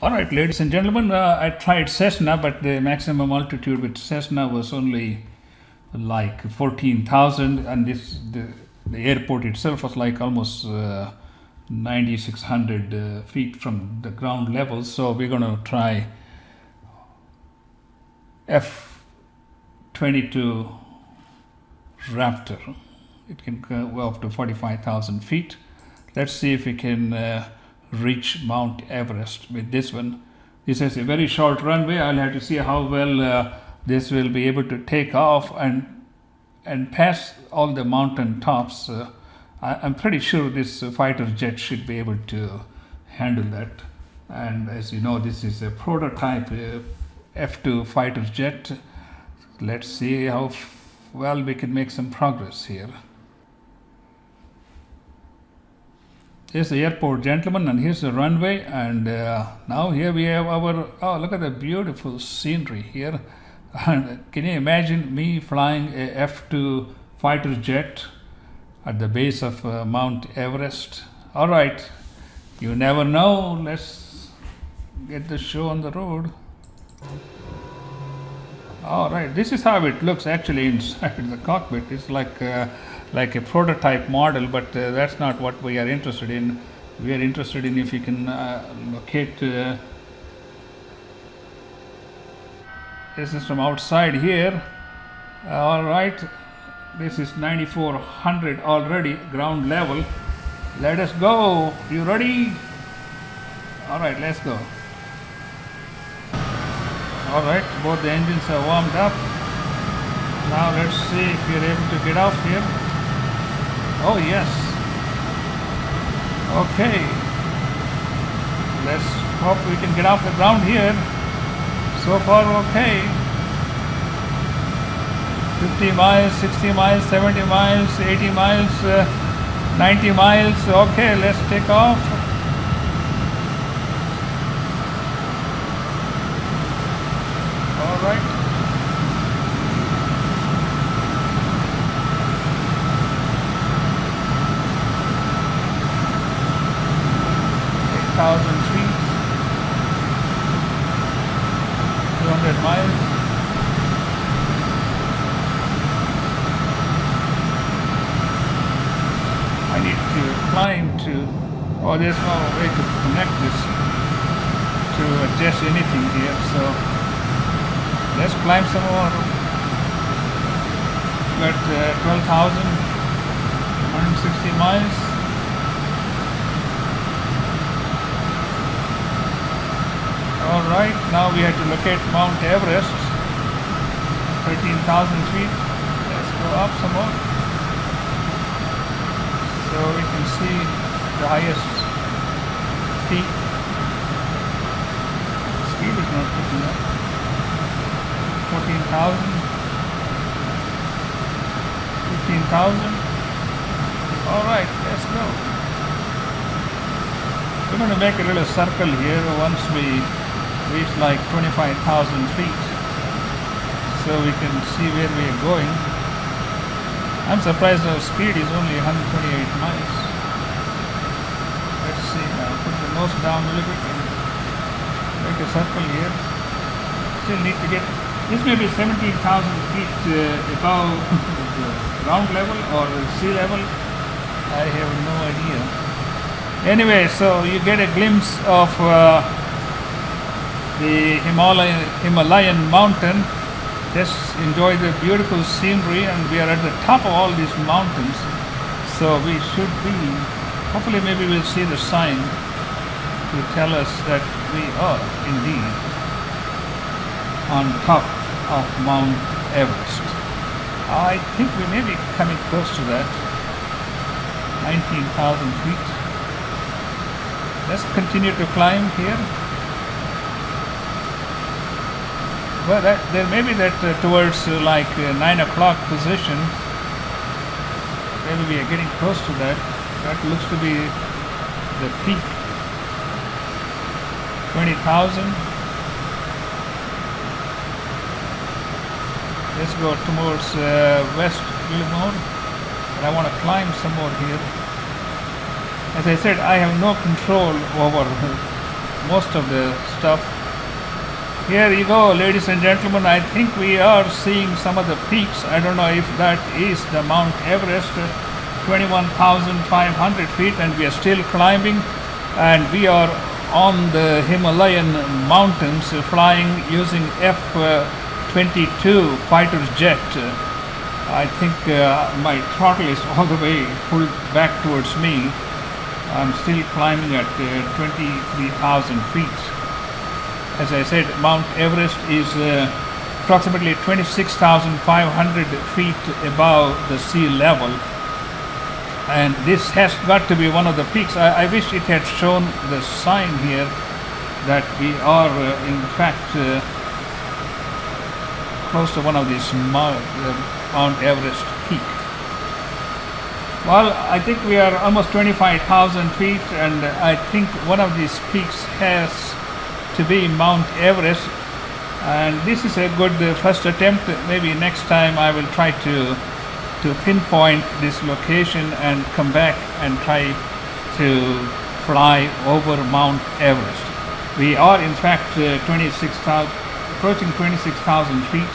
All right, ladies and gentlemen, I tried Cessna, but the maximum altitude with Cessna was only like 14,000, and the airport itself was like almost 9,600 feet from the ground level. So we're going to try F22 Raptor. It can go up to 45,000 feet. Let's see if we can reach Mount Everest with this one. This is a very short runway. I'll have to see how well this will be able to take off and pass all the mountain tops. I'm pretty sure this fighter jet should be able to handle that. And as you know, this is a prototype F2 fighter jet. Let's see how well we can make some progress here. Here's the airport, gentlemen, and here's the runway. And now here we have our, oh, look at the beautiful scenery here. And can you imagine me flying a F2 fighter jet at the base of Mount Everest? All right, you never know. Let's get the show on the road. All right, this is how it looks actually inside the cockpit. It's like a prototype model, but that's not what we are interested in. We are interested in if you can locate. This is from outside here. All right, this is 9,400 already ground level. Let us go. You ready? All right, let's go. All right, both the engines are warmed up. Now let's see if you're able to get off here. Oh yes. Okay. Let's hope we can get off the ground here. So far okay. 50 miles, 60 miles, 70 miles, 80 miles, 90 miles. Okay, let's take off. All right. Feet, 200 miles. I need to climb to, oh, there's no way to connect this to adjust anything here, so let's climb some more. Got 12,160 miles. All right, now we have to locate Mount Everest, 13,000 feet. Let's go up some more so we can see the highest peak. Speed is not picking up. 14,000, 15,000. All right, let's go. We're going to make a little circle here once we reach like 25,000 feet, so we can see where we are going. I'm surprised our speed is only 128 miles. Let's see now, put the nose down a little bit and make a circle here. Still need to get, this may be 17,000 feet above the ground level or sea level. I have no idea. Anyway, so you get a glimpse of the Himalayan mountain. Just enjoy the beautiful scenery, and we are at the top of all these mountains, so we should be, hopefully maybe we'll see the sign to tell us that we are indeed on top of Mount Everest. I think we may be coming close to that, 19,000 feet. Let's continue to climb here. Well, there may be that towards like 9 o'clock position, maybe we are getting close to that. That looks to be the peak. 20,000. Let's go towards west a little more. And I want to climb some more here. As I said, I have no control over most of the stuff. Here you go, ladies and gentlemen. I think we are seeing some of the peaks. I don't know if that is the Mount Everest, 21,500 feet, and we are still climbing, and we are on the Himalayan mountains, flying using F22 fighter jet. I think my throttle is all the way pulled back towards me. I'm still climbing at 23,000 feet. As I said, Mount Everest is approximately 26,500 feet above the sea level. And this has got to be one of the peaks. I wish it had shown the sign here that we are in fact close to one of these Mount Everest peak. Well, I think we are almost 25,000 feet, and I think one of these peaks has to be Mount Everest. And this is a good first attempt. Maybe next time I will try to pinpoint this location and come back and try to fly over Mount Everest. We are in fact approaching 26,000 feet,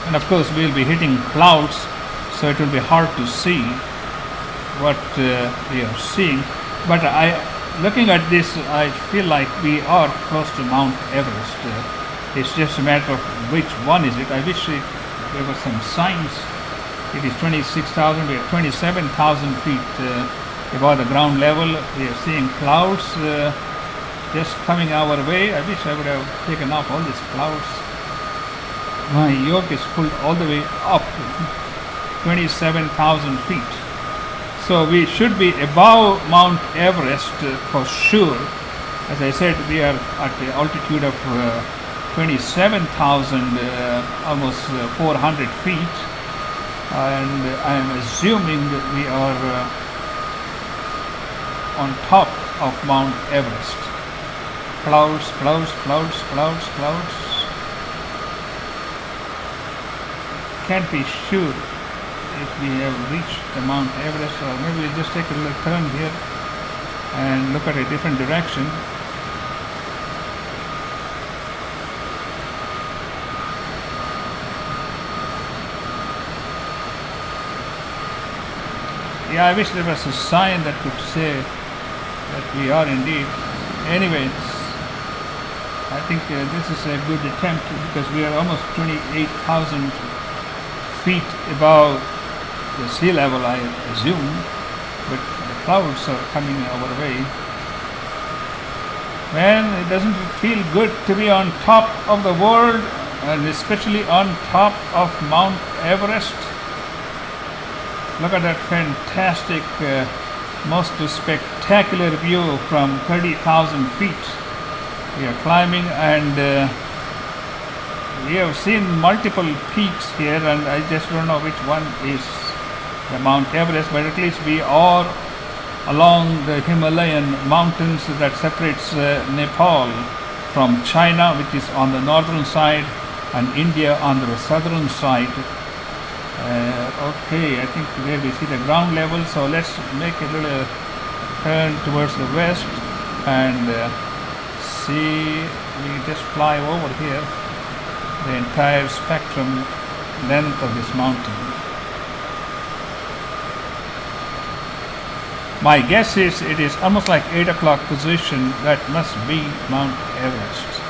and of course we'll be hitting clouds, so it will be hard to see what we are seeing. But looking at this, I feel like we are close to Mount Everest. It's just a matter of which one is it. I wish there were some signs. It is 26,000, we are 27,000 feet above the ground level. We are seeing clouds just coming our way. I wish I would have taken off all these clouds. My yoke is pulled all the way up, 27,000 feet. So we should be above Mount Everest for sure. As I said, we are at the altitude of 27,000, almost 400 feet. And I am assuming that we are on top of Mount Everest. Clouds, clouds, clouds, clouds, clouds. Can't be sure if we have reached the Mount Everest, or maybe we'll just take a little turn here and look at a different direction. Yeah, I wish there was a sign that could say that we are indeed. Anyways, I think this is a good attempt, because we are almost 28,000 feet above the sea level, I assume, but the clouds are coming our way. Man, it doesn't feel good to be on top of the world, and especially on top of Mount Everest. Look at that fantastic, most spectacular view from 30,000 feet. We are climbing, and we have seen multiple peaks here, and I just don't know which one is the Mount Everest, but at least we are along the Himalayan mountains that separates Nepal from China, which is on the northern side, and India on the southern side. Okay, I think there we see the ground level, so let's make a little turn towards the west and see. We just fly over here the entire spectrum length of this mountain. My guess is it is almost like 8 o'clock position. That must be Mount Everest,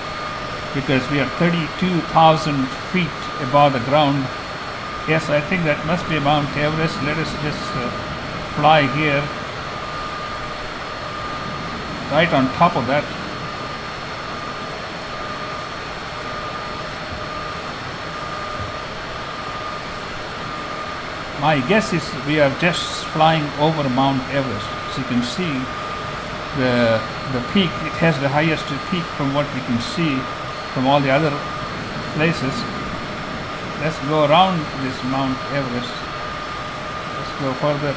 because we are 32,000 feet above the ground. Yes, I think that must be Mount Everest. Let us just fly here, right on top of that. My guess is we are just flying over Mount Everest. As you can see, the peak, it has the highest peak from what we can see from all the other places. Let's go around this Mount Everest. Let's go further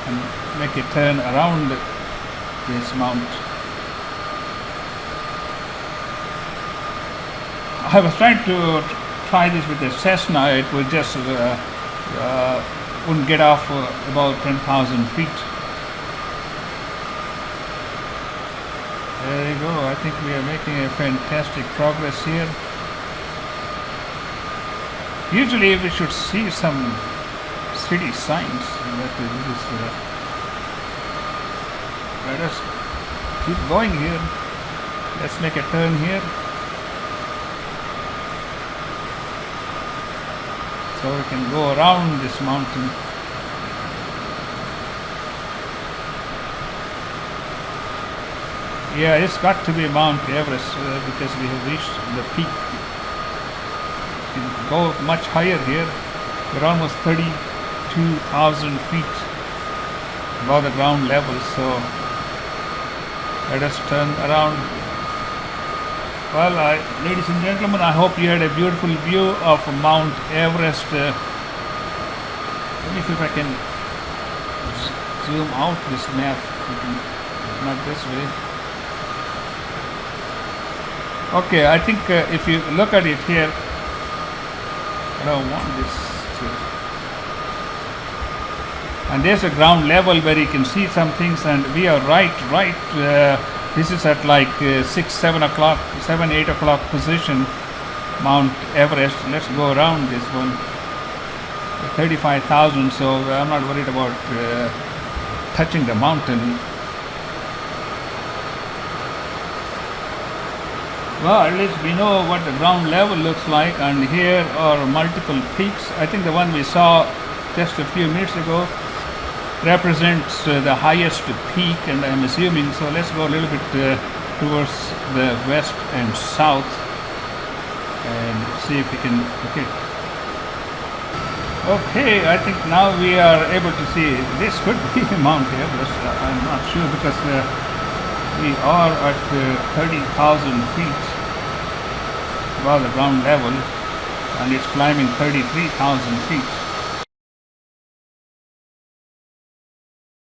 and make a turn around this mount. I was trying to try this with the Cessna. It would just wouldn't get off about 10,000 feet. There you go. I think we are making a fantastic progress here. Usually we should see some city signs, but this is, let us keep going here. Let's make a turn here. So we can go around this mountain. Yeah, it's got to be Mount Everest because we have reached the peak. We can go much higher here. We're almost 32,000 feet above the ground level. So let us turn around. Well, ladies and gentlemen, I hope you had a beautiful view of Mount Everest. Let me see if I can zoom out this map. Not this way. Okay, I think if you look at it here, I don't want this to. And there's a ground level where you can see some things, and we are right. This is at like 6, 7 o'clock, 7, 8 o'clock position, Mount Everest. Let's go around this one. 35,000, so I'm not worried about touching the mountain. Well, at least we know what the ground level looks like, and here are multiple peaks. I think the one we saw just a few minutes ago represents the highest peak, and I'm assuming, so let's go a little bit towards the west and south and see if we can, okay, I think now we are able to see, this could be Mount Everest, I'm not sure, because we are at 30,000 feet above the ground level, and it's climbing 33,000 feet.